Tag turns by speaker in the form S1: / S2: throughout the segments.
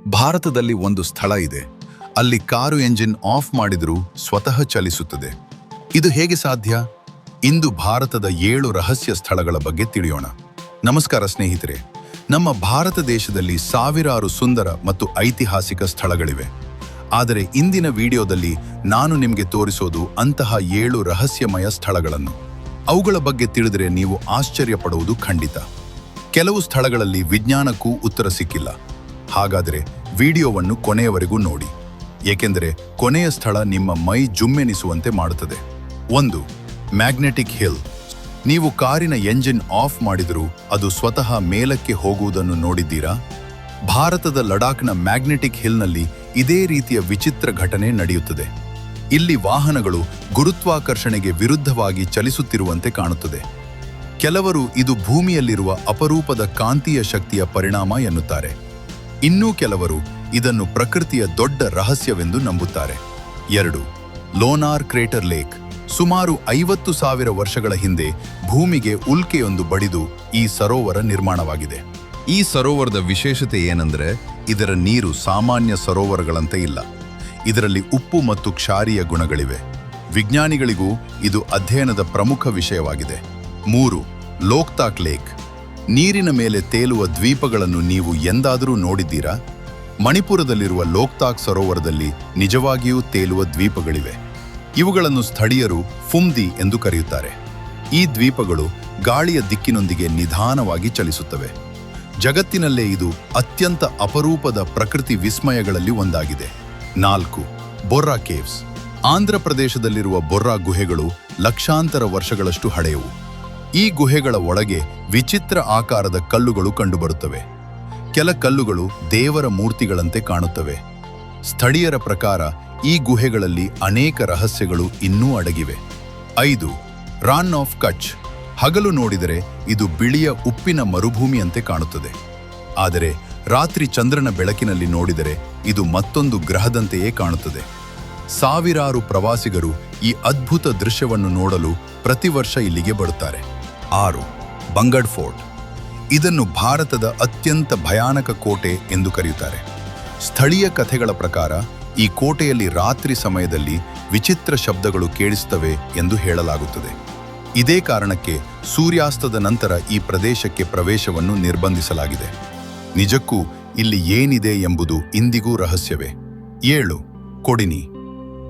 S1: ಭಾರತದಲ್ಲಿ ಒಂದು ಸ್ಥಳ ಇದೆ. ಅಲ್ಲಿ ಕಾರು ಎಂಜಿನ್ ಆಫ್ ಮಾಡಿದರೂ ಸ್ವತಃ ಚಲಿಸುತ್ತದೆ. ಇದು ಹೇಗೆ ಸಾಧ್ಯ? ಇಂದು ಭಾರತದ 7 ರಹಸ್ಯ ಸ್ಥಳಗಳ ಬಗ್ಗೆ ತಿಳಿಯೋಣ. ನಮಸ್ಕಾರ ಸ್ನೇಹಿತರೆ. ನಮ್ಮ ಭಾರತ ದೇಶದಲ್ಲಿ ಸಾವಿರಾರು ಸುಂದರ ಮತ್ತು ಐತಿಹಾಸಿಕ ಸ್ಥಳಗಳಿವೆ. ಆದರೆ ಇಂದಿನ ವಿಡಿಯೋದಲ್ಲಿ ನಾನು ನಿಮಗೆ ತೋರಿಸೋದು ಅಂತಹ 7 ರಹಸ್ಯಮಯ ಸ್ಥಳಗಳನ್ನು. ಅವುಗಳ ಬಗ್ಗೆ ತಿಳಿದರೆ ನೀವು ಆಶ್ಚರ್ಯಪಡುವುದು ಖಂಡಿತ. ಕೆಲವು ಸ್ಥಳಗಳಲ್ಲಿ ವಿಜ್ಞಾನಕ್ಕೂ ಉತ್ತರ ಸಿಕ್ಕಿಲ್ಲ. ಹಾಗಾದರೆ ವಿಡಿಯೋವನ್ನು ಕೊನೆಯವರೆಗೂ ನೋಡಿ, ಏಕೆಂದರೆ ಕೊನೆಯ ಸ್ಥಳ ನಿಮ್ಮ ಮೈ ಜುಮ್ಮೆನಿಸುವಂತೆ ಮಾಡುತ್ತದೆ. 1. Magnetic hill. ನೀವು ಕಾರಿನ ಎಂಜಿನ್ ಆಫ್ ಮಾಡಿದರೂ ಅದು ಸ್ವತಃ ಮೇಲಕ್ಕೆ ಹೋಗುವುದನ್ನು ನೋಡಿದ್ದೀರಾ? ಭಾರತದ ಲಡಾಖ್ನ ಮ್ಯಾಗ್ನೆಟಿಕ್ ಹಿಲ್ನಲ್ಲಿ ಇದೇ ರೀತಿಯ ವಿಚಿತ್ರ ಘಟನೆ ನಡೆಯುತ್ತದೆ. ಇಲ್ಲಿ ವಾಹನಗಳು ಗುರುತ್ವಾಕರ್ಷಣೆಗೆ ವಿರುದ್ಧವಾಗಿ ಚಲಿಸುತ್ತಿರುವಂತೆ ಕಾಣುತ್ತದೆ. ಕೆಲವರು ಇದು ಭೂಮಿಯಲ್ಲಿರುವ ಅಪರೂಪದ ಕಾಂತೀಯ ಶಕ್ತಿಯ ಪರಿಣಾಮ ಎನ್ನುತ್ತಾರೆ. ಇನ್ನೂ ಕೆಲವರು ಇದನ್ನು ಪ್ರಕೃತಿಯ ದೊಡ್ಡ ರಹಸ್ಯವೆಂದು ನಂಬುತ್ತಾರೆ. 2. Lonar crater lake. ಸುಮಾರು 50,000 ವರ್ಷಗಳ ಹಿಂದೆ ಭೂಮಿಗೆ ಉಲ್ಕೆಯೊಂದು ಬಡಿದು ಈ ಸರೋವರ ನಿರ್ಮಾಣವಾಗಿದೆ. ಈ ಸರೋವರದ ವಿಶೇಷತೆ ಏನೆಂದರೆ ಇದರ ನೀರು ಸಾಮಾನ್ಯ ಸರೋವರಗಳಂತೆ ಇಲ್ಲ. ಇದರಲ್ಲಿ ಉಪ್ಪು ಮತ್ತು ಕ್ಷಾರೀಯ ಗುಣಗಳಿವೆ. ವಿಜ್ಞಾನಿಗಳಿಗೂ ಇದು ಅಧ್ಯಯನದ ಪ್ರಮುಖ ವಿಷಯವಾಗಿದೆ. 3. ಲೋಕ್ತಾಕ್ ಲೇಕ್. ನೀರಿನ ಮೇಲೆ ತೇಲುವ ದ್ವೀಪಗಳನ್ನು ನೀವು ಎಂದಾದರೂ ನೋಡಿದ್ದೀರಾ? ಮಣಿಪುರದಲ್ಲಿರುವ ಲೋಕ್ತಾಕ್ ಸರೋವರದಲ್ಲಿ ನಿಜವಾಗಿಯೂ ತೇಲುವ ದ್ವೀಪಗಳಿವೆ. ಇವುಗಳನ್ನು ಸ್ಥಳೀಯರು ಫುಮ್ದಿ ಎಂದು ಕರೆಯುತ್ತಾರೆ. ಈ ದ್ವೀಪಗಳು ಗಾಳಿಯ ದಿಕ್ಕಿನೊಂದಿಗೆ ನಿಧಾನವಾಗಿ ಚಲಿಸುತ್ತವೆ. ಜಗತ್ತಿನಲ್ಲೇ ಇದು ಅತ್ಯಂತ ಅಪರೂಪದ ಪ್ರಕೃತಿ ವಿಸ್ಮಯಗಳಲ್ಲಿ ಒಂದಾಗಿದೆ. 4. ಬೊರ್ರಾ ಕೇವ್ಸ್. ಆಂಧ್ರ ಪ್ರದೇಶದಲ್ಲಿರುವ ಬೊರ್ರಾ ಗುಹೆಗಳು ಲಕ್ಷಾಂತರ ವರ್ಷಗಳಷ್ಟು ಹಳೆಯವು. ಈ ಗುಹೆಗಳ ಒಳಗೆ ವಿಚಿತ್ರ ಆಕಾರದ ಕಲ್ಲುಗಳು ಕಂಡುಬರುತ್ತವೆ. ಕೆಲ ಕಲ್ಲುಗಳು ದೇವರ ಮೂರ್ತಿಗಳಂತೆ ಕಾಣುತ್ತವೆ. ಸ್ಥಳೀಯರ ಪ್ರಕಾರ ಈ ಗುಹೆಗಳಲ್ಲಿ ಅನೇಕ ರಹಸ್ಯಗಳು ಇನ್ನೂ ಅಡಗಿವೆ. 5. ರಾನ್ ಆಫ್ ಕಚ್. ಹಗಲು ನೋಡಿದರೆ ಇದು ಬಿಳಿಯ ಉಪ್ಪಿನ ಮರುಭೂಮಿಯಂತೆ ಕಾಣುತ್ತದೆ. ಆದರೆ ರಾತ್ರಿ ಚಂದ್ರನ ಬೆಳಕಿನಲ್ಲಿ ನೋಡಿದರೆ ಇದು ಮತ್ತೊಂದು ಗ್ರಹದಂತೆಯೇ ಕಾಣುತ್ತದೆ. ಸಾವಿರಾರು ಪ್ರವಾಸಿಗರು ಈ ಅದ್ಭುತ ದೃಶ್ಯವನ್ನು ನೋಡಲು ಪ್ರತಿ ವರ್ಷ ಇಲ್ಲಿಗೆ ಬರುತ್ತಾರೆ. 6. ಬಂಗಡ್ ಫೋರ್ಟ್. ಇದನ್ನು ಭಾರತದ ಅತ್ಯಂತ ಭಯಾನಕ ಕೋಟೆ ಎಂದು ಕರೆಯುತ್ತಾರೆ. ಸ್ಥಳೀಯ ಕಥೆಗಳ ಪ್ರಕಾರ ಈ ಕೋಟೆಯಲ್ಲಿ ರಾತ್ರಿ ಸಮಯದಲ್ಲಿ ವಿಚಿತ್ರ ಶಬ್ದಗಳು ಕೇಳಿಸುತ್ತವೆ ಎಂದು ಹೇಳಲಾಗುತ್ತದೆ. ಇದೇ ಕಾರಣಕ್ಕೆ ಸೂರ್ಯಾಸ್ತದ ನಂತರ ಈ ಪ್ರದೇಶಕ್ಕೆ ಪ್ರವೇಶವನ್ನು ನಿರ್ಬಂಧಿಸಲಾಗಿದೆ. ನಿಜಕ್ಕೂ ಇಲ್ಲಿ ಏನಿದೆ ಎಂಬುದು ಇಂದಿಗೂ ರಹಸ್ಯವೇ. 7. ಕೊಡಿನಿ.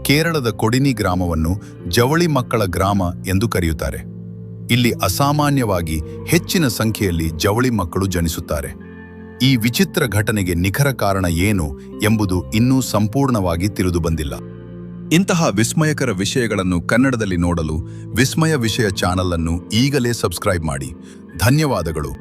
S1: ಕೇರಳದ ಕೊಡಿನಿ ಗ್ರಾಮವನ್ನು ಜವಳಿ ಮಕ್ಕಳ ಗ್ರಾಮ ಎಂದು ಕರೆಯುತ್ತಾರೆ. ಇಲ್ಲಿ ಅಸಾಮಾನ್ಯವಾಗಿ ಹೆಚ್ಚಿನ ಸಂಖ್ಯೆಯಲ್ಲಿ ಜವಳಿ ಮಕ್ಕಳು ಜನಿಸುತ್ತಾರೆ. ಈ ವಿಚಿತ್ರ ಘಟನೆಗೆ ನಿಖರ ಕಾರಣ ಏನು ಎಂಬುದು ಇನ್ನೂ ಸಂಪೂರ್ಣವಾಗಿ ತಿಳಿದುಬಂದಿಲ್ಲ. ಇಂತಹ ವಿಸ್ಮಯಕರ ವಿಷಯಗಳನ್ನು ಕನ್ನಡದಲ್ಲಿ ನೋಡಲು ವಿಸ್ಮಯ ವಿಷಯ ಚಾನಲ್ ಅನ್ನು ಈಗಲೇ ಸಬ್ಸ್ಕ್ರೈಬ್ ಮಾಡಿ. ಧನ್ಯವಾದಗಳು.